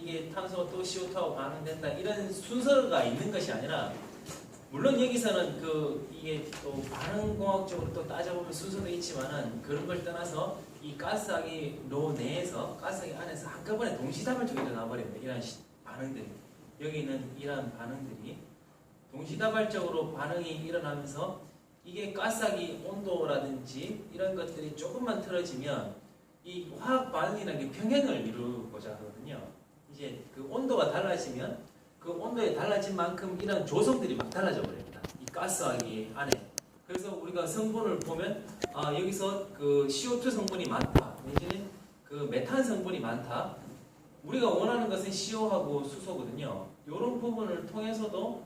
이게 탄소가 또 CO2하고 반응된다 이런 순서가 있는 것이 아니라 물론 여기서는 이게 또 반응공학적으로 또 따져보면 순서도 있지만은 그런 걸 떠나서 이 가스하기로 내에서 가스하기 안에서 한꺼번에 동시다발적으로 일어나버립니다. 이런 반응들이 여기 있는 이러한 반응들이 동시다발적으로 반응이 일어나면서 이게 가스하기 온도라든지 이런 것들이 조금만 틀어지면 이 화학 반응이라는 게 평행을 이루고자 하거든요. 이제 그 온도가 달라지면 그 온도에 달라진 만큼 이런 조성들이 막 달라져 버립니다. 이 가스하기 안에. 그래서 우리가 성분을 보면 여기서 그 CO2 성분이 많다. 내지는 그 메탄 성분이 많다. 우리가 원하는 것은 CO하고 수소거든요. 이런 부분을 통해서도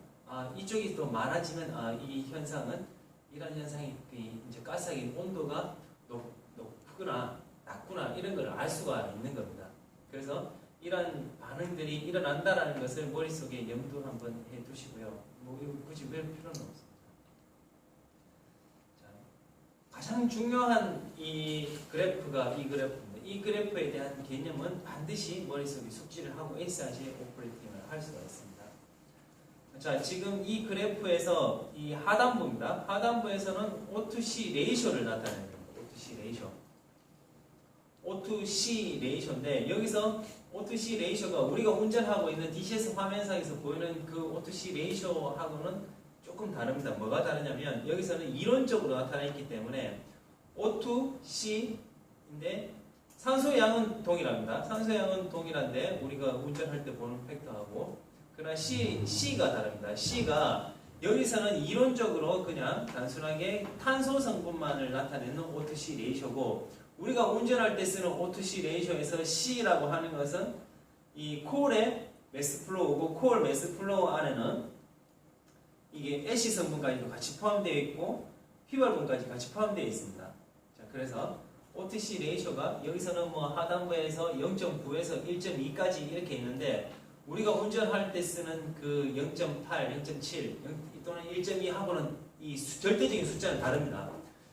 이쪽이 더 많아지면 이 현상은 이런 현상이 이제 가스하기 온도가 높구나 낮구나 이런 걸 알 수가 있는 겁니다. 그래서 이런 반응들이 일어난다라는 것을 머릿속에 염두 한번 해 두시고요. 뭐 이거 굳이 외울 필요는 없습니다. 자, 가장 중요한 이 그래프가 이 그래프입니다. 이 그래프에 대한 개념은 반드시 머릿속에 숙지를 하고 있어야지 오퍼레이팅을 할 수가 있습니다. 자, 지금 이 그래프에서 이 하단부입니다. 하단부에서는 O2C 레이쇼를 나타내는 겁니다. O2C 레이쇼. O2C 레이쇼인데 여기서 O2C 레이쇼가 우리가 운전하고 있는 DCS 화면상에서 보이는 그 O2C 레이쇼하고는 조금 다릅니다. 뭐가 다르냐면 여기서는 이론적으로 나타나 있기 때문에 O2C인데 산소양은 동일합니다. 산소양은 동일한데 우리가 운전할 때 보는 팩터하고 그러나 C가 다릅니다. C가 여기서는 이론적으로 그냥 단순하게 탄소 성분만을 나타내는 O2C 레이쇼고 우리가 운전할 때 쓰는 O2C 레이쇼에서 C라고 하는 것은 이 콜의 매스 플로우고 콜 매스 플로우 안에는 이게 애쉬 성분까지도 같이 포함되어 있고 휘발분까지 같이 포함되어 있습니다. 자, 그래서 O2C 레이쇼가 여기서는 뭐 하단부에서 0.9에서 1.2까지 이렇게 있는데 우리가 운전할 때 쓰는 그 0.8, 0.7 또는 1.2하고는 이 절대적인 숫자는 다릅니다.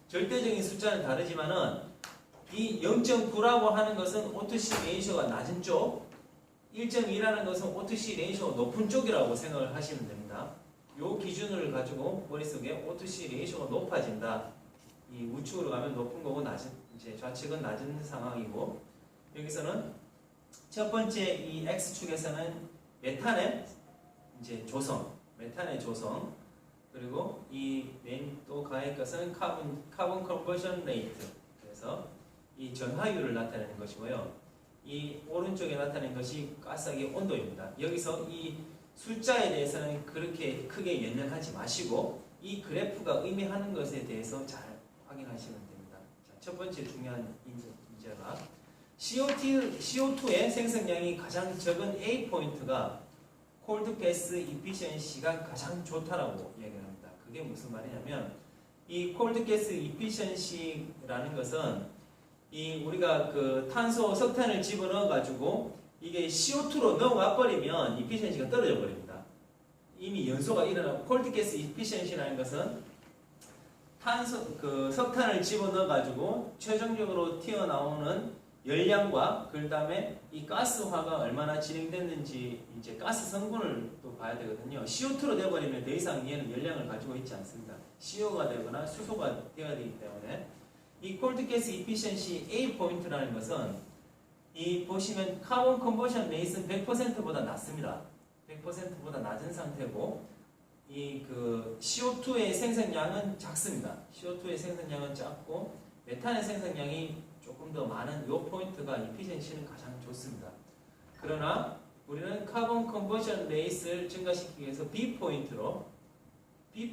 절대적인 숫자는 다르지만은 이 0.9라고 하는 것은 O2C 레이쇼가 낮은 쪽, 1.2라는 것은 O2C 레이쇼가 높은 쪽이라고 생각을 하시면 됩니다. 이 기준을 가지고 머릿속에 O2C 레이쇼가 높아진다. 이 우측으로 가면 높은 거고 이제 좌측은 낮은 상황이고 여기서는 첫 번째 이 X축에서는 메탄의 이제 메탄의 조성 그리고 이 맨 또 가의 것은 카본 컨버전 레이트 그래서 이 전하율을 나타내는 것이고요. 이 오른쪽에 나타낸 것이 가스하기 온도입니다. 여기서 이 숫자에 대해서는 그렇게 크게 연연하지 마시고 이 그래프가 의미하는 것에 대해서 잘 확인하시면 됩니다. 자, 첫 번째 중요한 문제가 CO2의 생성량이 가장 적은 A 포인트가 콜드 패스 이피션시가 가장 좋다라고 이야기를 합니다. 그게 무슨 말이냐면 이 콜드 가스 이피션시라는 것은 이 우리가 그 탄소 석탄을 집어넣어 가지고 이게 CO2로 넘어가 버리면 이피션시가 떨어져 버립니다. 이미 연소가 일어나고 콜드 가스 이피션시라는 것은 석탄을 집어넣어 가지고 최종적으로 튀어나오는 열량과 그 다음에 이 가스화가 얼마나 진행됐는지 이제 가스 성분을 또 봐야 되거든요. CO2로 되어버리면 더 이상 얘는 열량을 가지고 있지 않습니다. CO가 되거나 수소가 되어야 되기 때문에 이 콜드 가스 이피션시 A 포인트라는 것은 이 보시면 카본 컨버션 레이트는 100%보다 낮습니다. 100%보다 낮은 상태고 이 그 CO2의 생성량은 작습니다. CO2의 생성량은 작고 메탄의 생성량이 조금 더 많은 이 포인트가 이피션시는 가장 좋습니다. 그러나 우리는 카본 컨버션 레이트를 증가시키기 위해서 B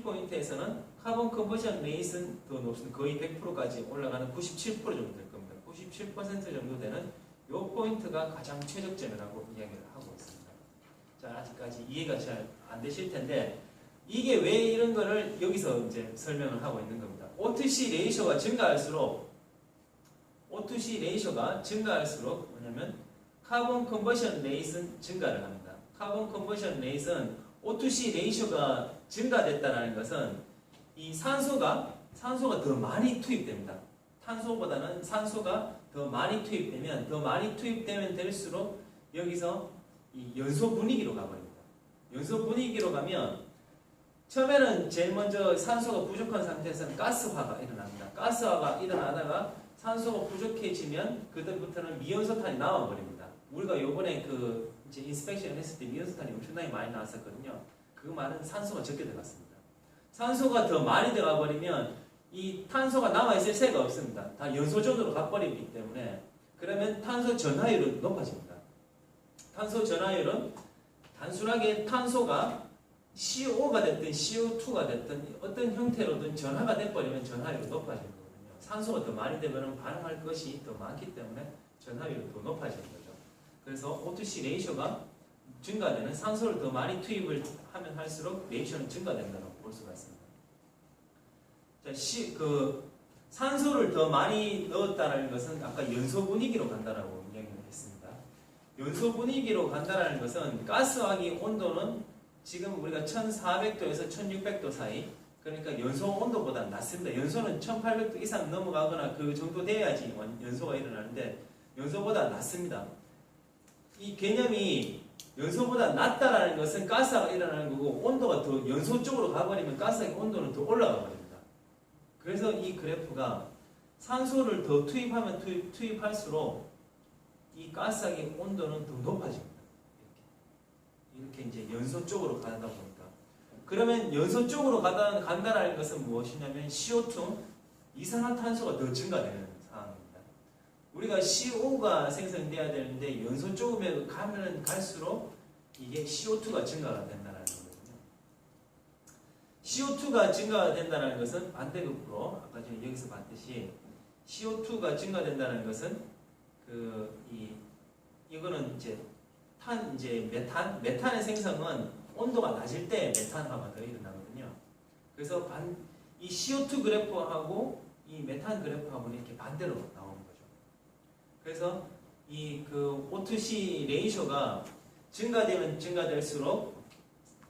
포인트에서는 카본 컨버션 레이트는 더 높습니다. 거의 100%까지 올라가는 97% 정도 될 겁니다. 97% 정도 되는 이 포인트가 가장 최적점이라고 이야기를 하고 있습니다. 자, 아직까지 이해가 잘 안 되실 텐데 이게 왜 이런 거를 여기서 이제 설명을 하고 있는 겁니다. O2C 레이쇼가 증가할수록 뭐냐면 카본 컨버션 레이트는 증가를 합니다. 카본 컨버션 레이트는 O2C 레이쇼가 증가됐다는 것은 이 산소가 더 많이 투입됩니다. 탄소보다는 산소가 더 많이 투입되면 될수록 여기서 이 연소 분위기로 가버립니다. 연소 분위기로 가면 처음에는 제일 먼저 산소가 부족한 상태에서는 가스화가 일어납니다. 가스화가 일어나다가 산소가 부족해지면 그때부터는 미연소탄이 나와버립니다. 우리가 요번에 그 이제 인스펙션 했을 때 미연소탄이 엄청나게 많이 나왔었거든요. 그 말은 산소가 적게 들어갔습니다. 산소가 더 많이 들어가 버리면 이 탄소가 남아있을 새가 없습니다. 다 연소전으로 가버리기 때문에 그러면 탄소 전하율은 높아집니다. 탄소 전하율은 단순하게 탄소가 CO가 됐든 CO2가 됐든 어떤 형태로든 전하가 돼버리면 전하율이 높아지는 거거든요. 산소가 더 많이 되면 반응할 것이 더 많기 때문에 전하율이 더 높아지는 거죠. 그래서 O2C 레이쇼가 증가되는 산소를 더 많이 투입을 하면 할수록 레이쇼는 증가된다고 볼 수가 있습니다. 자, 산소를 더 많이 넣었다는 것은 아까 연소 분위기로 간다라고 이야기를 했습니다. 연소 분위기로 간다는 것은 가스화기 온도는 지금 우리가 1400도에서 1600도 사이, 그러니까 연소 온도보다 낮습니다. 연소는 1800도 이상 넘어가거나 그 정도 돼야지 연소가 일어나는데 연소보다 낮습니다. 이 개념이 연소보다 낮다라는 것은 가스가 일어나는 거고 온도가 더 연소 쪽으로 가버리면 가스의 온도는 더 올라가 버립니다. 그래서 이 그래프가 산소를 더 투입하면 투입할수록 이 가스의 온도는 더 높아집니다. 이렇게 이제 연소 쪽으로 가다 보니까 그러면 연소 쪽으로 간다라는 것은 무엇이냐면 CO2 이산화탄소가 더 증가되는 상황입니다. 우리가 CO가 생성돼야 되는데 연소 쪽으로 가면 갈수록 이게 CO2가 증가가 된다는 거거든요. CO2가 증가가 된다는 것은 반대급부로 아까 전에 여기서 봤듯이 CO2가 증가된다는 것은 이거는 이제 메탄의 생성은 온도가 낮을 때 메탄화가 더 일어나거든요. 그래서 이 CO2 그래프하고 이 메탄 그래프하고는 이렇게 반대로 나오는 거죠. 그래서 이 O2C 레이쇼가 증가되면 증가될수록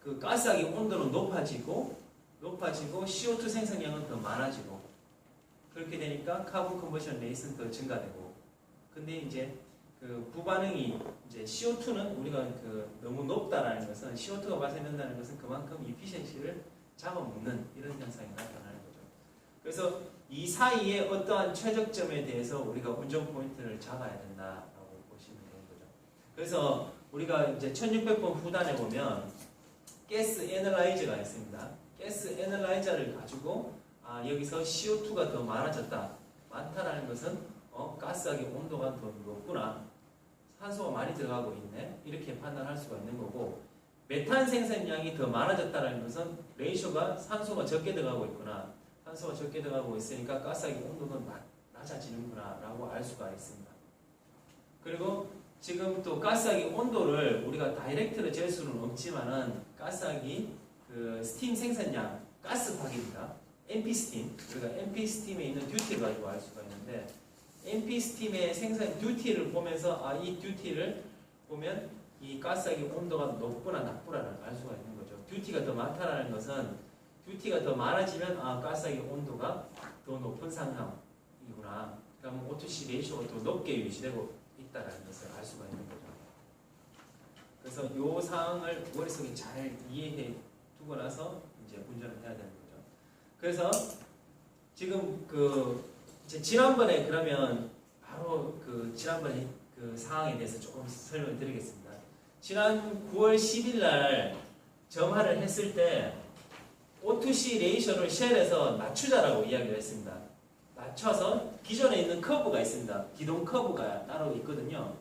그 가스화기 온도는 높아지고 CO2 생성량은 더 많아지고 그렇게 되니까 카본 컨버션 레이트는 더 증가되고 근데 이제 부반응이 이제 CO2는 우리가 너무 높다라는 것은 CO2가 발생된다는 것은 그만큼 이피션시를 잡아먹는 이런 현상이 나타나는 거죠. 그래서 이 사이에 어떠한 최적점에 대해서 우리가 운전 포인트를 잡아야 된다라고 보시면 되는 거죠. 그래서 우리가 이제 1600번 후단에 보면 가스 애널라이저가 있습니다. 가스 애널라이저를 가지고 여기서 CO2가 더 많다라는 것은 가스화기 온도가 더 높구나. 산소가 많이 들어가고 있네. 이렇게 판단할 수가 있는 거고 메탄 생산량이 더 많아졌다는 것은 레이쇼가 산소가 적게 들어가고 있구나. 산소가 적게 들어가고 있으니까 가스화기 온도는 낮아지는구나 라고 알 수가 있습니다. 그리고 지금 또 가스화기 온도를 우리가 다이렉트로 잴 수는 없지만은 가스화기 스팀 생산량 가스화기입니다. NP스팀, 우리가 NP스팀에 있는 듀티를 가지고 알 수가 있는데 NP스팀의 생산 듀티를 보면서 이 듀티를 보면 이 가스화기 온도가 높구나 낮구나를 알 수가 있는 거죠. 듀티가 더 많다라는 것은 듀티가 더 많아지면 가스화기 온도가 더 높은 상황이구나. 그럼 O2C 레이쇼가 더 높게 유지되고 있다는 것을 알 수가 있는 거죠. 그래서 이 상황을 머릿속에 잘 이해해 두고 나서 이제 운전을 해야 되는 거죠. 그래서 지금 지난번에 그러면 바로 지난번에 상황에 대해서 조금 설명을 드리겠습니다. 지난 9월 10일 날 점화를 했을 때 O2C 레이쇼를 쉘에서 낮추자라고 이야기를 했습니다. 낮춰서 기존에 있는 커브가 있습니다. 기동 커브가 따로 있거든요.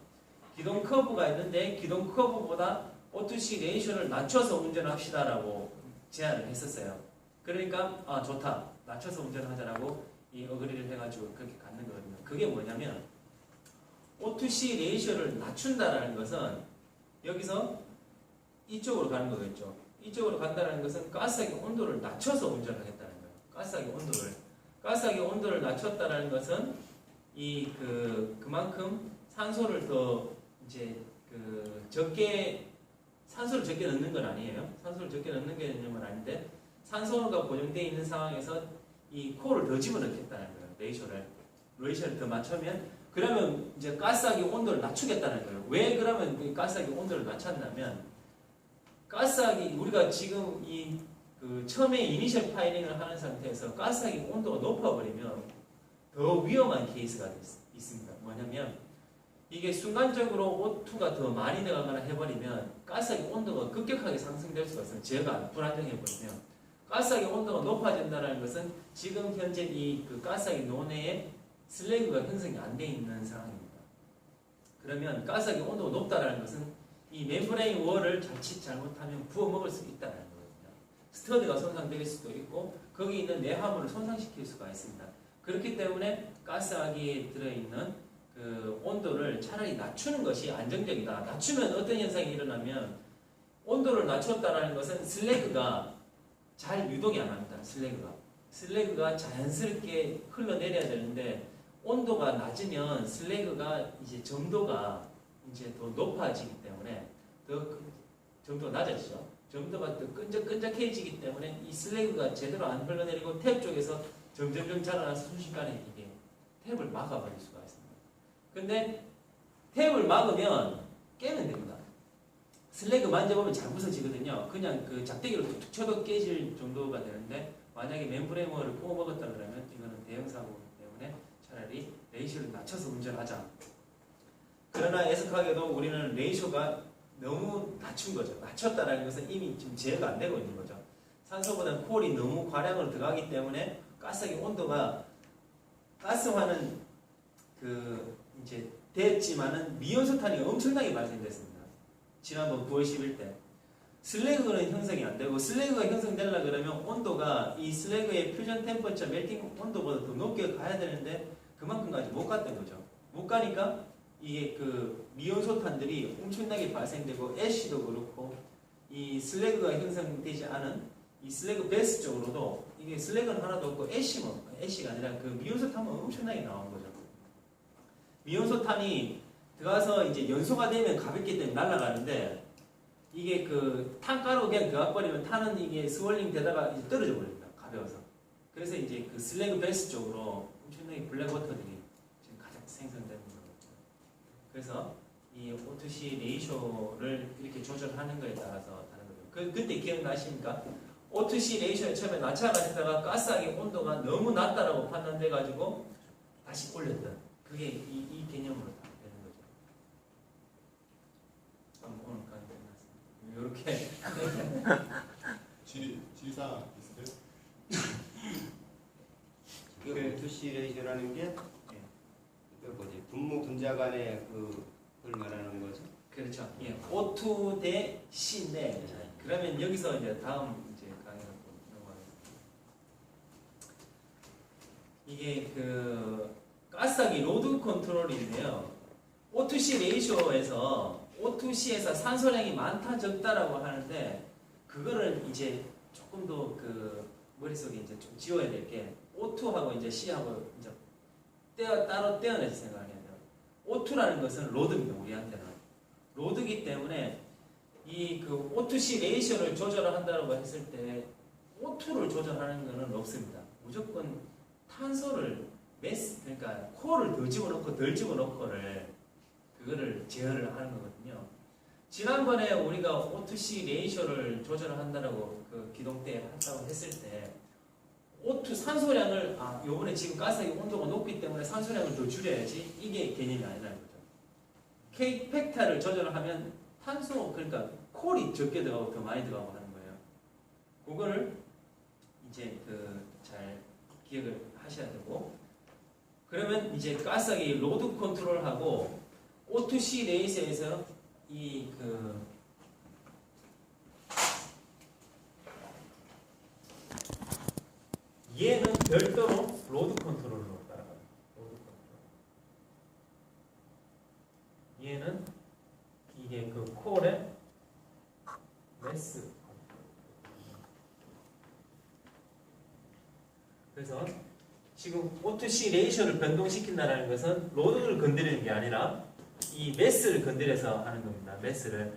기동 커브가 있는데 기동 커브보다 O2C 레이쇼를 낮춰서 운전합시다라고 제안을 했었어요. 그러니까 좋다. 낮춰서 운전하자라고 이 어그리를 해가지고 그렇게 갖는 거거든요. 그게 뭐냐면 O2C 레이쇼를 낮춘다라는 것은 여기서 이쪽으로 가는 거겠죠. 이쪽으로 간다는 것은 가스화기 온도를 낮춰서 운전하겠다는 거예요. 가스화기 온도를 낮췄다는 것은 그만큼 산소를 더 이제 산소를 적게 넣는 건 아니에요. 산소를 적게 넣는 개념은 아닌데 산소가 고정되어 있는 상황에서 이 코어를 더 집어넣겠다는 거예요. 레이쇼를 더 맞추면 그러면 이제 가스하기 온도를 낮추겠다는 거예요. 왜 그러면 그 가스하기 온도를 낮췄냐면 가스하기 우리가 지금 그 처음에 이니셜 파이링을 하는 상태에서 가스하기 온도가 높아버리면 더 위험한 케이스가 있습니다. 뭐냐면 이게 순간적으로 O2가 더 많이 들어가거나 해버리면 가스하기 온도가 급격하게 상승될 수가 있어요. 제어가 불안정해버리면 가스하기 온도가 높아진다는 것은 지금 현재 그 가스하기 논내에 슬래그가 형성이 안 돼 있는 상황입니다. 그러면 가스하기 온도가 높다는 것은 이 멤브레인 월을 자칫 잘못하면 부어먹을 수 있다는 거거든요. 스터드가 손상될 수도 있고 거기 있는 내화물을 손상시킬 수가 있습니다. 그렇기 때문에 가스하기에 들어있는 그 온도를 차라리 낮추는 것이 안정적이다. 낮추면 어떤 현상이 일어나면 온도를 낮췄다는 것은 슬래그가 잘 유동이 안 합니다. 슬래그가 자연스럽게 흘러내려야 되는데 온도가 낮으면 슬래그가 이제 점도가 이제 더 높아지기 때문에 더 점도가 낮아지죠. 점도가 더 끈적끈적해지기 때문에 이 슬래그가 제대로 안 흘러내리고 탭 쪽에서 점점점 자라나서 순식간에 이게 탭을 막아버릴 수가 있습니다. 근데 탭을 막으면 깨면 됩니다. 슬래그 만져보면 잘 부서지거든요. 그냥 그 작대기로 툭툭 쳐도 깨질 정도가 되는데 만약에 멤브레인을 구워 먹었다 그러면 이거는 대형 사고이기 때문에 차라리 레이쇼를 낮춰서 운전하자. 그러나 애석하게도 우리는 레이쇼가 너무 낮춘 거죠. 낮췄다는 것은 이미 지금 제어가 안 되고 있는 거죠. 산소보다 콜이 너무 과량으로 들어가기 때문에 가스하기 온도가 가스화는 그 이제 됐지만은 미온소탄이 엄청나게 발생됐습니다. 지난번 9월 10일 때 슬래그는 형성이 안 되고 슬래그가 형성되려 그러면 온도가 이 슬래그의 퓨전 템퍼처 멜팅 온도보다 더 높게 가야 되는데 그만큼까지 못 갔던 거죠. 못 가니까 이게 그 미온소탄들이 엄청나게 발생되고 애쉬도 그렇고 이 슬래그가 형성되지 않은 이 슬래그 베이스 쪽으로도 이게 슬래그는 하나도 없고 애쉬가 아니라 그 미온소탄만 엄청나게 나온 거죠. 미온소탄이 들어가서 이제 연소가 되면 가볍기 때문에 날아가는데 이게 그 탄가루 그냥 들어가버리면 탄은 이게 스월링 되다가 이제 떨어져 버립니다. 가벼워서. 그래서 이제 그 슬래그 베이스 쪽으로 엄청나게 블랙워터들이 지금 가장 생성되는 거거든요. 그래서 이 O2C 레이쇼를 이렇게 조절하는 거에 따라서 다른 거죠. 그때 기억나십니까? O2C 레이쇼에 처음에 낮춰가시다가 가스하기 온도가 너무 낮다라고 판단돼가지고 다시 올렸던 그게 이 개념으로 다 되는 거죠. 오늘 강의 끝났습니다. 이렇게 지리사 비슷해요? 그 O2C 레이쇼라는 게 그 뭐지 분모 분자 간의 그걸 말하는 거죠? 그렇죠. 예, O2 대 C인데 그러면 여기서 이제 다음 이제 강의로 넘어가겠습니다. 이게 그 가스하기 로드 컨트롤인데요. O2C 레이쇼에서 O2C에서 산소량이 많다 적다라고 하는데 그거를 이제 조금 더 그 머릿속에 이제 좀 지워야 될 게 O2하고 이제 C하고 이제 따로 떼어내서 생각해야 돼요. O2라는 것은 로드입니다. 우리한테는 로드이기 때문에 이 그 O2C 레이쇼를 조절을 한다고 했을 때 O2를 조절하는 것은 없습니다. 무조건 탄소를 그러니까 코를 더 집어넣고 덜 집어넣고를 그거를 제어를 하는 거거든요. 지난번에 우리가 O2C 레이쇼를 조절을 한다고 그 기동 때 한다고 했을 때 O2 산소량을 요번에 지금 가스하기 온도가 높기 때문에 산소량을 더 줄여야지 이게 개념이 아니라는 거죠. K 팩타를 조절을 하면 탄소 그러니까 콜이 적게 들어가고 더 많이 들어가고 하는 거예요. 그거를 이제 그 잘 기억을 하셔야 되고 그러면 이제 가스하기 로드 컨트롤하고 O2C 레이쇼에서 이 그 얘는 별도로 로드 컨트롤로 따라가요. 로드 컨트롤. 얘는 이게 그 콜의 매스. 그래서 지금 O2C 레이쇼를 변동시킨다는 것은 로드를 건드리는 게 아니라 이 매스를 건드려서 하는 겁니다. 매스를.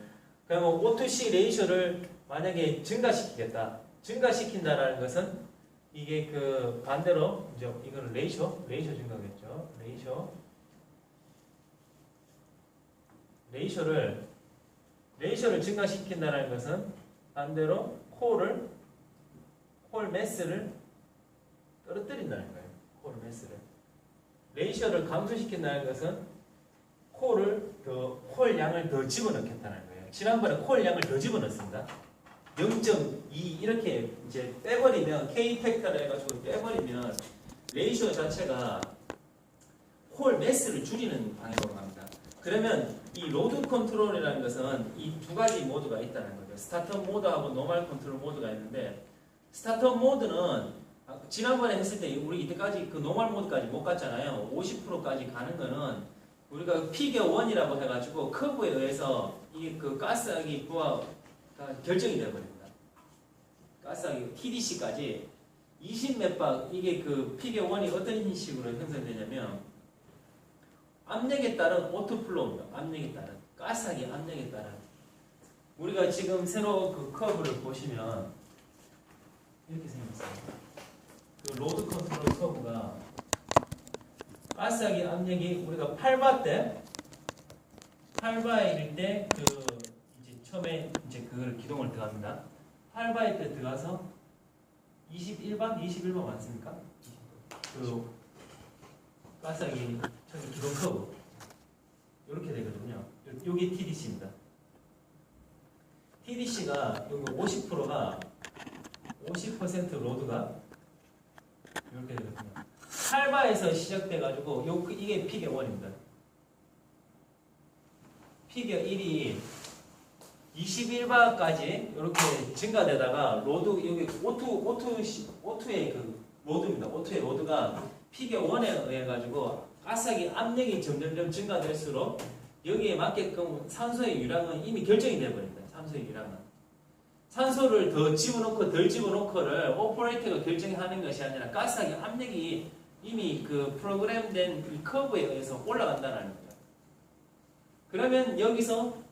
그러면 O2C 레이쇼를 만약에 증가시키겠다. 증가시킨다는 것은 이게 그 반대로 이제 이거는 레이쇼 증가겠죠. 레이쇼 레이셔를 증가시킨다는 것은 반대로 콜 매스를 떨어뜨린다는 거예요. 콜 매스를. 레이셔를 감소시킨다는 것은 콜 양을 더 집어넣겠다는 거예요. 지난번에 콜 양을 더 집어넣습니다. 0.2 이렇게 이제 빼버리면 K 팩터를 해가지고 빼버리면 레이셔 자체가 콜 매스를 줄이는 방향으로 갑니다. 그러면 이 로드 컨트롤이라는 것은 이 두 가지 모드가 있다는 거죠. 스타터 모드하고 노멀 컨트롤 모드가 있는데 스타터 모드는 지난번에 했을 때 우리 이때까지 그 노멀 모드까지 못 갔잖아요. 50%까지 가는 거는 우리가 피겨 1이라고 해가지고 커브에 의해서 이 그 가스하기 부하가 결정이 되어버립니다. 가스하기 TDC까지 20몇 박 이게 그 피겨 1이 어떤 식으로 형성되냐면 압력에 따른 오토플로우입니다. 압력에 따른 가스하기 압력에 따른 우리가 지금 새로 그 커브를 보시면 이렇게 생겼어요. 그 로드 컨트롤 커브가 가스하기 압력이 우리가 8바 때 8바일 때 그 이제 처음에 이제 그걸 기동을 들어갑니다. 8바일 때 들어가서 21바 맞습니까? 그 가스하기 저기 기동 커브 이렇게 되거든요. 여기 TDC입니다. TDC가 여기 50%가 50% 로드가 이렇게 되거든요. 8바에서 시작돼가지고 이게 피겨 1입니다. 피겨 1이 21바까지 이렇게 증가되다가 로드 여기 O2의 그 로드입니다. O2의 로드가 피겨 1에 의해 가지고 가스하기 압력이 점점점 증가될수록 여기에 맞게끔 산소의 유량은 이미 결정이 되어 버립니다. 산소의 유량은 산소를 더 집어넣고 덜 집어넣고를 오퍼레이터가 결정하는 것이 아니라 가스하기 압력이 이미 그 프로그램된 이 커브에 의해서 올라간다는 거죠. 그러면 여기서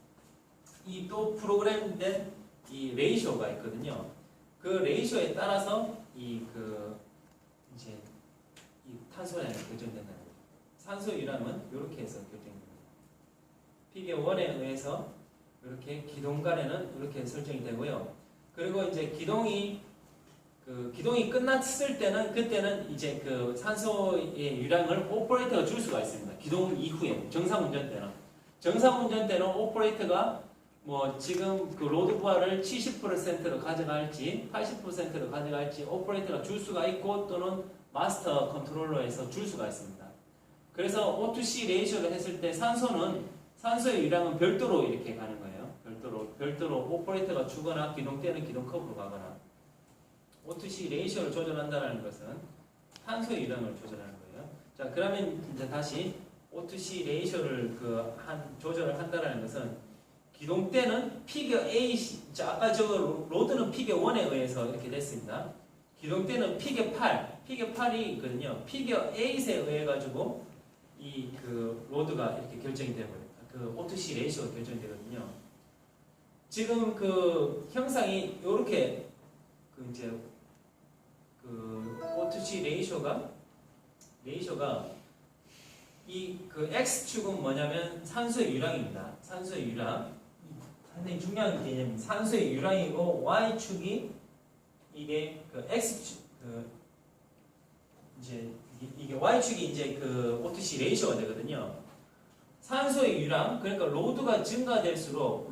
이 또 프로그램된 이 레이쇼가 있거든요. 그 레이쇼에 따라서 이제 이 탄소량이 결정된다는 거죠. 산소 유량은 이렇게 해서 결정됩니다. 피겨 1에 의해서 이렇게 기동간에는 이렇게 설정이 되고요. 그리고 이제 기동이 끝났을 때는 그때는 이제 그 산소의 유량을 오퍼레이터가 줄 수가 있습니다. 기동 이후에 정상 운전 때는 오퍼레이터가 뭐 지금 그 로드 부하를 70%로 가져갈지 80%로 가져갈지 오퍼레이터가 줄 수가 있고 또는 마스터 컨트롤러에서 줄 수가 있습니다. 그래서 O2C 레이쇼를 했을 때 산소의 유량은 별도로 이렇게 가는 거예요. 별도로 오퍼레이터가 주거나 기동 때는 기동 커브로 가거나 O2C 레이쇼를 조절한다는 것은 탄소의 유량을 조절하는 거예요. 자, 그러면 이제 다시 O2C 레이쇼를 조절을 한다는 것은 기동 때는 피겨 A, 아까 저거 로드는 피겨 1에 의해서 이렇게 됐습니다. 기동 때는 피겨 8이 있거든요. 피겨 8에 의해 가지고 이 그 로드가 이렇게 결정이 되어버려요. 그 O2C 레이쇼가 결정되거든요. 지금 그 형상이 이렇게 이제 그 O2C 레이쇼가 이 그 X축은 뭐냐면 산소의 유량입니다. 산소의 유량. 상당히 중요한 개념입니다. 산소의 유량이고 Y축이 이게 그 X축 이제 이게 Y축이 이제 그 O2C 레이쇼가 되거든요. 산소의 유량, 그러니까 로드가 증가될수록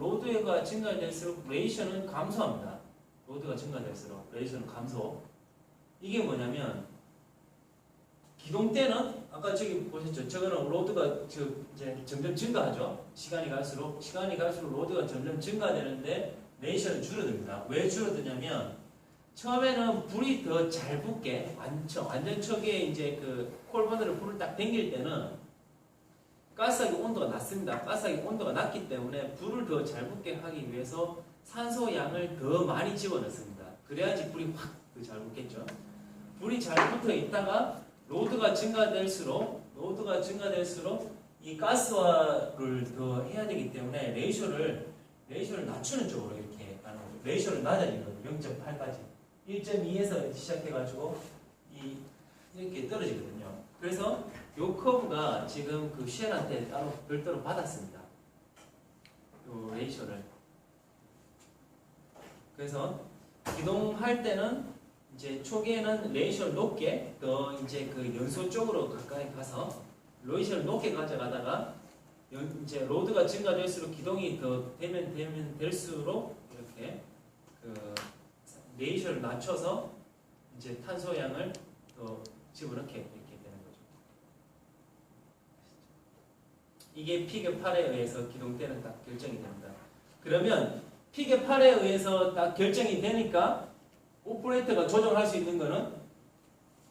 레이쇼는 감소합니다. 로드가 증가될수록 레이쇼는 감소. 이게 뭐냐면 기동 때는 아까 저기 보셨죠? 저거는 로드가 이제 점점 증가하죠. 시간이 갈수록 로드가 점점 증가되는데 레이쇼는 줄어듭니다. 왜 줄어드냐면 처음에는 불이 더 잘 붙게 완전 초기에 이제 그 콜버너를 불을 딱 당길 때는 가스하기 온도가 낮습니다. 가스하기 온도가 낮기 때문에 불을 더 잘 붙게 하기 위해서 산소 양을 더 많이 집어넣습니다. 그래야지 불이 확 더 잘 붙겠죠. 불이 잘 붙어 있다가 로드가 증가될수록 이 가스화를 더 해야 되기 때문에 레이쇼를 낮추는 쪽으로 이렇게 가는 거죠. 레이쇼를 낮아지는 거죠. 0.8까지. 1.2에서 시작해가지고 이렇게 떨어지거든요. 그래서 요 커브가 지금 그 쉘한테 따로 별도로 받았습니다. 그 레이셔를. 그래서 기동할 때는 이제 초기에는 레이셔를 높게 더 이제 그 연소 쪽으로 가까이 가서 레이셔를 높게 가져가다가 이제 로드가 증가될수록 기동이 더 되면 될수록 이렇게 그 레이셔를 낮춰서 이제 탄소양을 더 집어넣게 이렇게 되는 거죠. 이게 피겨 8에 의해서 기동 때는 딱 결정이 됩니다. 그러면 피겨 8에 의해서 딱 결정이 되니까 오퍼레이터가 조정할 수 있는 거는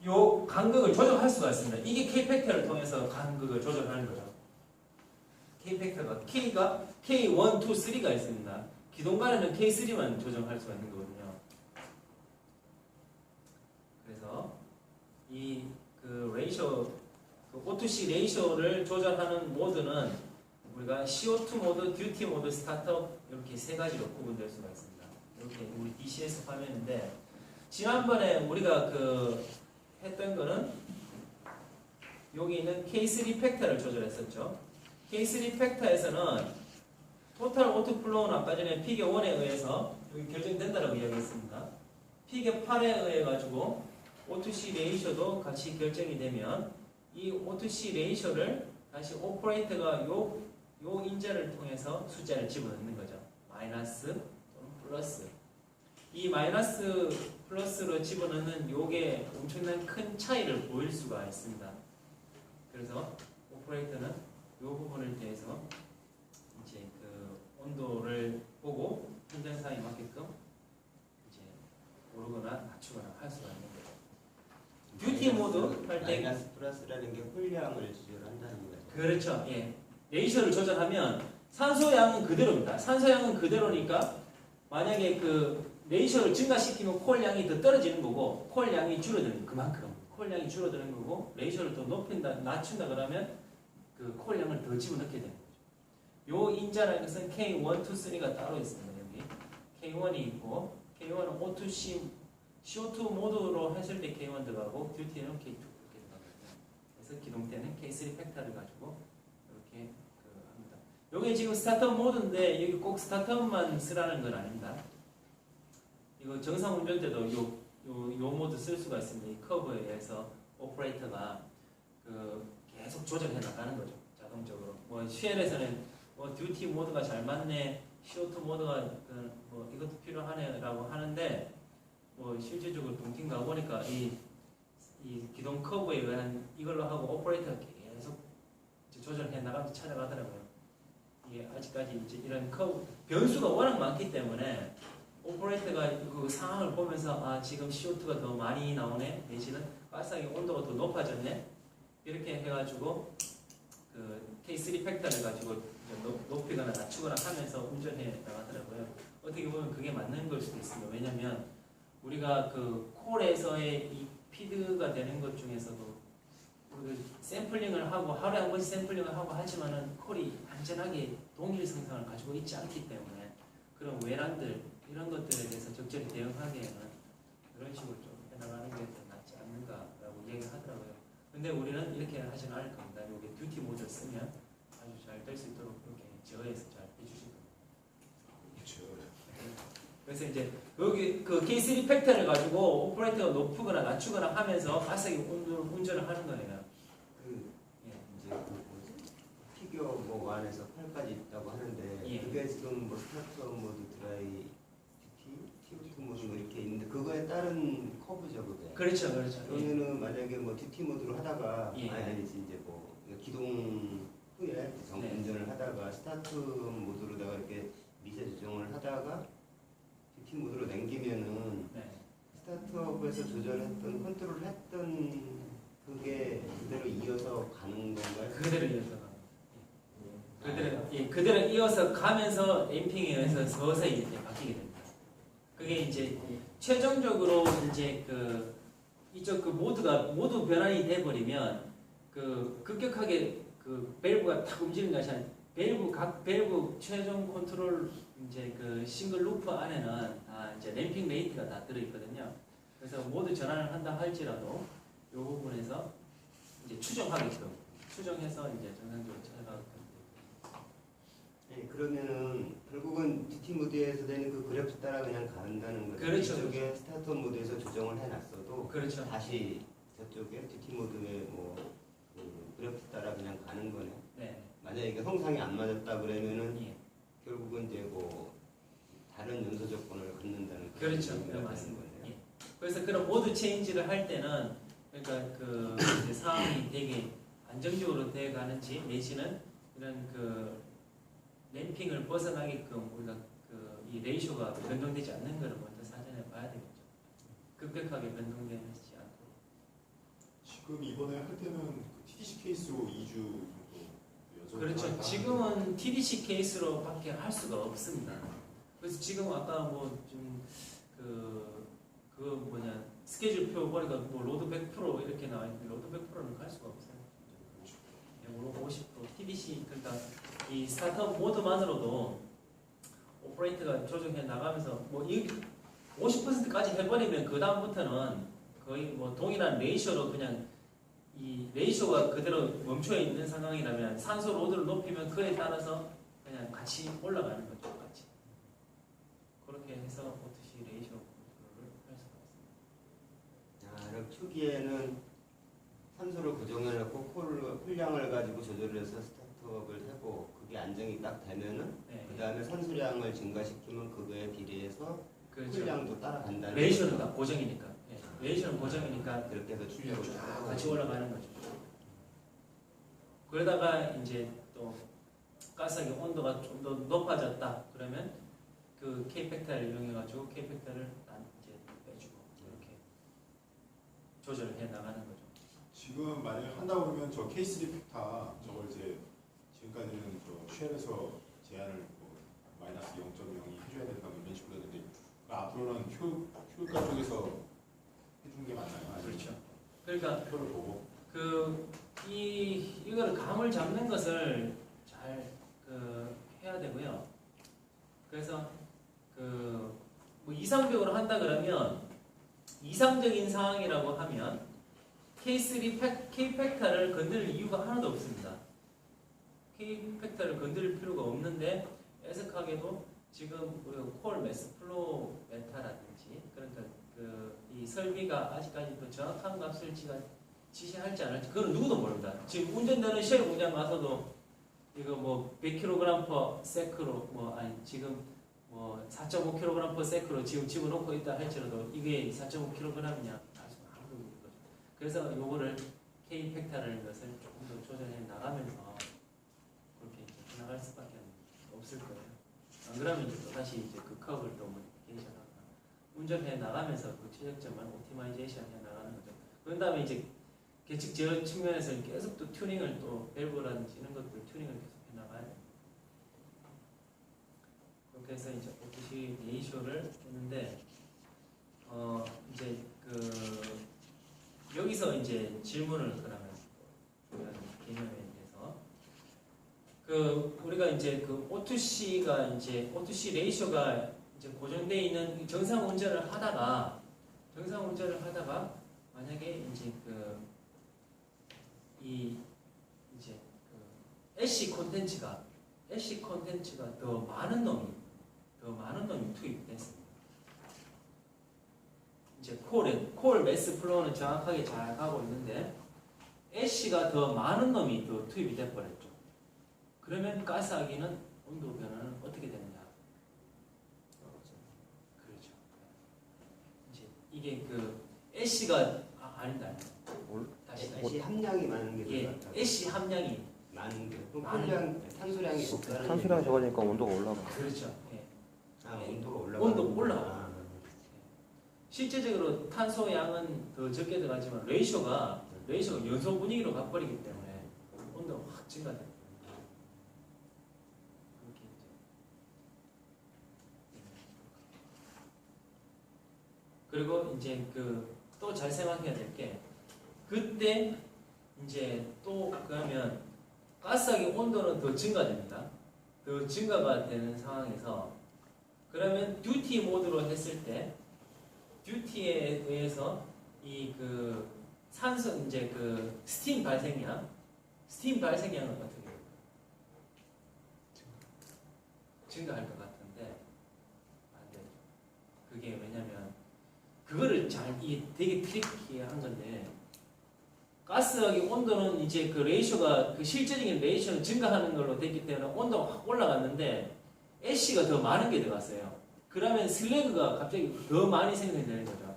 요 간극을 조정할 수가 있습니다. 이게 K 팩터를 통해서 간극을 조절하는 거죠. K 팩터가 K가 K1, 2, 3가 있습니다. 기동간에는 K3만 조정할 수가 있는 거거든요. 그래서 이 그 레이셔, 그 O2C 레이셔를 조절하는 모드는 우리가 CO2 모드, 듀티 모드, 스타트업 이렇게 세 가지로 구분될 수가 있습니다. 이렇게 우리 DCS 화면인데 지난번에 우리가 그 했던 거는 여기 있는 K3 팩터를 조절했었죠. K3 팩터에서는 토탈 오토 플로우는 아까 전에 피겨 1에 의해서 여기 결정된다라고 이야기했습니다. 피겨 8에 의해 가지고 O2C 레이셔도 같이 결정이 되면 이 O2C 레이셔를 다시 오퍼레이터가 요 인자를 통해서 숫자를 집어넣는 거죠. 마이너스 또는 플러스. 이 마이너스 플러스로 집어넣는 요게 엄청난 큰 차이를 보일 수가 있습니다. 그래서 오퍼레이터는 요 부분을 대해서 이제 그 온도를 보고 현장상에 맞게끔 이제 오르거나 낮추거나 할 수가 있는 거죠. 듀티 모드 할 때 마이너스 플러스라는 게 홀량을 조절한다는 거죠. 그렇죠. 예. 레이셔를 조절하면 산소양은 그대로입니다. 산소양은 그대로니까 만약에 그 레이셔를 증가시키면 콜량이 더 떨어지는 거고 콜량이 줄어드는 그만큼 콜량이 줄어드는 거고 레이셔를 더 높인다 낮춘다 그러면 그 콜량을 더 집어넣게 되는 거죠. 요 인자라는 것은 K1, 2, 3가 따로 있습니다. 여기 K1이 있고 K1은 O2C CO2 모드로 했을 때 K1 들어가고 듀티는 K2 이렇게 들어가거든요. 그래서 기동 때는 K3 팩터를 가지고 이렇게 합니다. 여기 지금 스타트업 모드인데 여기 꼭 스타트업만 쓰라는 건 아닙니다. 이거 정상 운전 때도 요 모드 쓸 수가 있습니다. 이 커브에 의해서 오퍼레이터가 그 계속 조정해 나가는 거죠. 자동적으로. 뭐 쉘에서는 뭐 듀티 모드가 잘 맞네, CO2 모드가 뭐 이것도 필요하네라고 하는데 뭐 실질적으로 동팅 가 보니까 이 기동 커브에 의한 이걸로 하고 오퍼레이터가 계속 조절해 나가면서 찾아가더라고요. 이게 아직까지 이제 이런 커브 변수가 워낙 많기 때문에 오퍼레이터가 그 상황을 보면서 아 지금 CO2가 더 많이 나오네 내지는 가스의 온도가 더 높아졌네 이렇게 해가지고 그 K3 팩터를 가지고 높이거나 낮추거나 하면서 운전해 나가더라고요. 어떻게 보면 그게 맞는 걸 수도 있습니다. 왜냐하면 우리가 그 콜에서의 이 피드가 되는 것 중에서도 그 샘플링을 하고 하루에 한 번씩 샘플링을 하고 하지만은 콜이 안전하게 동일 성상을 가지고 있지 않기 때문에 그런 외란들 이런 것들에 대해서 적절히 대응하기에는 이런 식으로 좀 해나가는 게 더 낫지 않는가라고 얘기를 하더라고요. 근데 우리는 이렇게 하지는 않을 겁니다. 여기 듀티 모드를 쓰면 아주 잘 될 수 있도록 이렇게 제어해서 잘 해주실 겁니다. 그래서 이제 여기 그 K3 팩터를 가지고 오퍼레이터가 높거나 낮추거나 하면서 가스하게 운전을 하는 거예요. 그 예. 이제 피겨 뭐 1에서 8까지 있다고 하는데 예. 그게 지금 뭐 스타트 모드, 드라이, CO2 모드 뭐 이렇게 있는데 그거에 따른 커브죠 그게. 그렇죠, 그렇죠. 예. 그러면은 만약에 뭐 듀티 모드로 하다가 예. 아니지 이제 뭐 기동 후에 네. 운전을 하다가 스타트 모드로다가 이렇게 미세 조정을 하다가 듀티 모드로 남기면은 네. 스타트업에서 조절했던 컨트롤 했던 그게 그대로 이어서 가는 건가요? 그대로 이어서 그대로 이어서 가면서 앰핑에 의해서 서서히 이렇게 바뀌게 됩니다. 그게 이제 최종적으로 이제 그 이쪽 그 모두 변환이 돼 버리면 그 급격하게 그 밸브가 탁 움직이는 것이 아니라 각 밸브 최종 컨트롤 이제 그 싱글 루프 안에는 다 이제 램핑 레이트가 다 들어 있거든요. 그래서 모두 전환을 한다 할지라도 이 부분에서 이제 추정해서 이제 정상적으로 찾아가게끔. 네, 그러면은 결국은 듀티 모드에서 되는 그 그래프 따라 그냥 간다는 거죠. 그렇죠, 이쪽에 스타트 모드에서 조정을 해놨어도 그렇죠. 다시 저쪽에 듀티 모드에 뭐그 그래프 따라 그냥 가는 거네. 네. 만약에 이게 형상이 안 맞았다 그러면은 예. 결국은 이제 뭐 다른 연소 조건을 갖는다는 그런 그렇죠. 의미가 네, 되는 맞습니다. 거네요. 예. 그래서 그런 모드 체인지를 할 때는 그러니까 그 이제 상황이 되게 안정적으로 돼 가는지 내지는 이런 그 램핑을 벗어나게끔 우리가 그 이 레이쇼가 변동되지 않는 것을 먼저 사전에 봐야 되겠죠. 급격하게 변동되지 않도록. 지금 이번에 할 때는 그 TDC 케이스로 2주 정도 연속으로 그렇죠. 하니까 지금은 TDC 케이스로밖에 할 수가 없습니다. 그래서 지금 아까 뭐 좀 그 뭐냐 스케줄표 보니까 뭐 로드 100% 이렇게 나와 있는데 로드 100%는 갈 수가 없어요. 50% TDC 그러니까 이 스타트업 모드만으로도 오퍼레이터가 조정해 나가면서 뭐 이 50%까지 해버리면 그 다음부터는 거의 뭐 동일한 레이쇼로 그냥 이 레이쇼가 그대로 멈춰 있는 상황이라면 산소 로드를 높이면 그에 따라서 그냥 같이 올라가는 거죠, 같이. 그렇게 해서 어떻게 레이쇼 컨트롤을 할 수가 있습니다. 그럼 초기에는 산소를 고정해놓고 콜량을 가지고 조절을 해서 스타트업을 하고 그게 안정이 딱 되면은 네. 그 다음에 산소량을 증가시키면 그거에 비례해서 그렇죠. 콜량도 따라간다는 레이쇼는 거죠. 다 고정이니까. 네. 레이쇼는 고정이니까 그렇게 해서 출력을 쭉 같이 올라가는 거죠. 그러다가 이제 또 가스하기 온도가 좀 더 높아졌다 그러면 그 K 팩터를 이용해 가지고 K 팩터를 이제 빼주고 이렇게 조절을 해 나가는 거죠. 지금 만약에 한다 그러면 저 K3 팩타 저걸 이제 지금까지는 저 쉘에서 제한을 뭐 마이너스 0.0이 해줘야 된다 뭐 이런 식으로 했는데 앞으로는 효과 쪽에서 해준 게 맞나요? 아니면 그렇죠. 그러니까 표를 보고 이거를 감을 잡는 것을 잘 해야 되고요. 그래서 뭐 이상적으로 한다 그러면 이상적인 상황이라고 하면 K 팩터를 건드릴 이유가 하나도 없습니다. K 팩터를 건드릴 필요가 없는데 애석하게도 지금 콜 매스 플로우 메타라든지 그러니까 이 설비가 아직까지도 정확한 값을 지시할지 안 할지 그건 누구도 모릅니다. 지금 운전되는 쉘 공장 가서도 이거 뭐 100kg per sec로 뭐 아니 지금 뭐 4.5kg per sec로 지금 집어넣고 있다 할지라도 이게 4.5kg이냐 아주 아무도 모르는 거죠. 그래서 요거를 K 팩터라는 것을 조금 더 조절해 나가면서 그렇게 이제 나갈 수밖에 없을 거예요. 안 그러면 이제 또 다시 이제 그 컵을 또 모디피케이션하거나 운전해 나가면서 그 최적점을 오티마이제이션 해 나가는 거죠. 그런 다음에 이제 계측 제어 측면에서 계속 또 튜닝을 또 밸브라든지 이런 것들 튜닝을 계속 해 나가야 돼요. 그렇게 해서 이제 오토시 레이쇼를 했는데 이제 여기서 이제 질문을 그러면 중요한 개념에 대해서 우리가 이제 O2C가 이제 O2C 레이쇼가 이제 고정되어 있는 정상 운전을 하다가 만약에 이제 이제 애쉬 콘텐츠가 더 많은 놈이 투입됐습니다. 이제 콜 매스 플로우는 정확하게 잘 가고 있는데 애쉬가 더 많은 놈이 또 투입이 돼버렸죠. 그러면 가스하기는 온도 변화는 어떻게 되느냐? 그렇죠. 이제 이게 애쉬가 아니다. 다시 애쉬 함량이 많은 게 예, 들어갔다고. 애쉬 함량이 많은 게 그럼 많은 콜량 탄소량이 적다는 탄수량이 얘기죠. 적어지니까 온도가 올라가. 그렇죠. 예. 온도가 올라가 온도 올라가. 실제적으로 탄소 양은 더 적게 들어가지만 레이쇼가 연소 분위기로 가버리기 때문에 온도가 확 증가돼요. 그렇게 이제. 그리고 이제 또 잘 생각해야 될 게 그때 이제 또 그러면 가스하기 온도는 더 증가됩니다. 더 증가가 되는 상황에서 그러면 듀티 모드로 했을 때 듀티에 의해서 산소 이제 스팀 발생량은 어떻게 될까요? 증가할 것 같은데 안 되죠. 그게 왜냐면 그거를 이 되게 트리키한 건데 가스하기 온도는 이제 그 레이쇼가 그 실제적인 레이쇼는 증가하는 걸로 됐기 때문에 온도가 확 올라갔는데 애쉬가 더 많은 게 들어갔어요. 그러면 슬래그가 갑자기 더 많이 생성되는 거죠.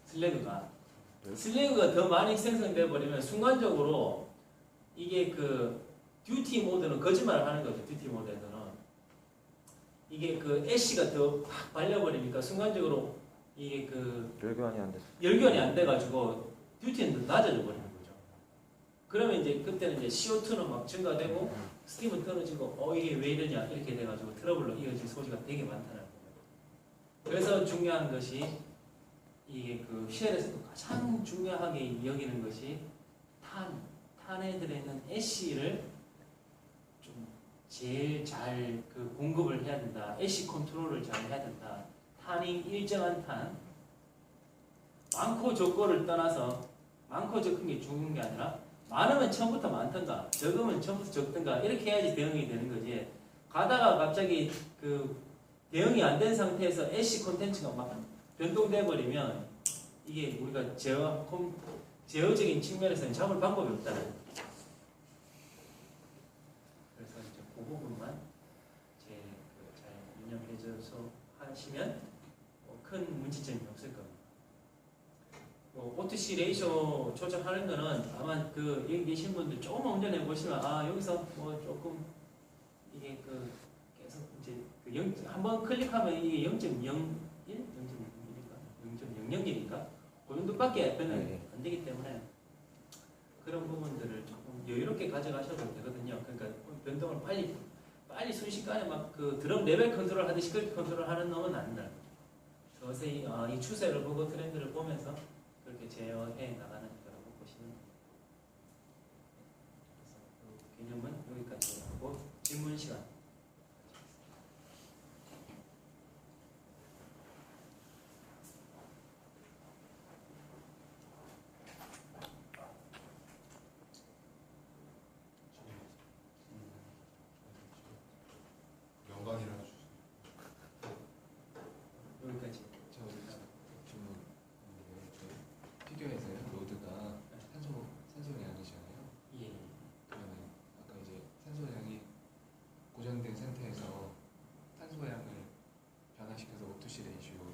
슬래그가 더 많이 생성돼 버리면 순간적으로 이게 그 듀티 모드는 거짓말을 하는 거죠. 듀티 모드에서는 이게 그 애쉬가 더 확 발려버리니까 순간적으로 이게 그 열교환이 안 돼가지고 듀티는 더 낮아져 버리는 거죠. 그러면 이제 그때는 이제 CO2는 막 증가되고 스팀은 떨어지고 이게 왜 이러냐 이렇게 돼가지고 트러블로 이어질 소지가 되게 많다는 거예요. 그래서 중요한 것이 이게 그 쉘에서도 가장 중요하게 여기는 것이 탄에 들어있는 애쉬를 좀 제일 잘 그 공급을 해야 된다. 애쉬 컨트롤을 잘 해야 된다. 탄이 일정한 탄, 많고 적고를 떠나서 많고 적은 게 중요한 게 아니라 많으면 처음부터 많던가 적으면 처음부터 적던가 이렇게 해야지 대응이 되는 거지. 가다가 갑자기 그 대응이 안 된 상태에서 애쉬 콘텐츠가 막 변동돼 버리면 이게 우리가 제어적인 측면에서는 잡을 방법이 없다는 거예요. 그래서 이제 그 부분만 잘 운영해줘서 하시면 큰 문제점이 없을 겁니다. OTC 레이쇼 조정하는 거는 아마 그 여기 계신 분들 조금만 운전해 보시면 여기서 뭐 조금 이게 그 계속 이제 한번 클릭하면 이게 0.01, 0.01인가, 0.001인가 그 정도밖에 안 되기 때문에 그런 부분들을 조금 여유롭게 가져가셔도 되거든요. 그러니까 변동을 빨리 순식간에 막 그 드럼 레벨 컨트롤 하듯이 그렇게 컨트롤하는 놈은 아니다. 서서히 이 추세를 보고 트렌드를 보면서 그렇게 제어해 나가는 거라고 보시면 됩니다. 그래서 그 개념은 여기까지 하고 질문 시간. 연관이라고 주세요. 여기까지. 피규어에서요 로드가 산소량이잖아요. 예. 그러면 아까 이제 산소량이 고정된 상태에서 탄소량을 변화시켜서 O2C 레이쇼를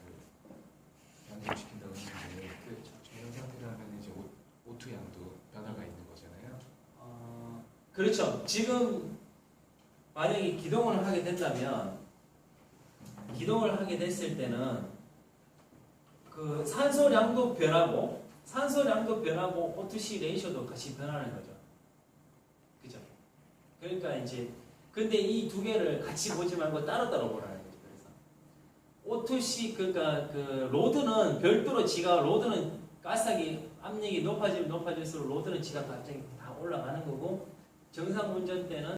변화시킨다고 했는데 그렇죠. 저런 상태로 하면 이제 O2 양도 변화가 있는 거잖아요. 그렇죠. 지금 만약에 기동을 하게 된다면 기동을 하게 됐을 때는 그 산소량도 변하고 O2C 레이쇼도 같이 변하는 거죠. 그죠? 그러니까 이제 근데 이 두 개를 같이 보지 말고 따로따로 보라는 거죠. 그래서 O2C 그러니까 그 로드는 별도로 로드는 가스하기 압력이 높아질수록 로드는 지가 갑자기 다 올라가는 거고 정상 운전 때는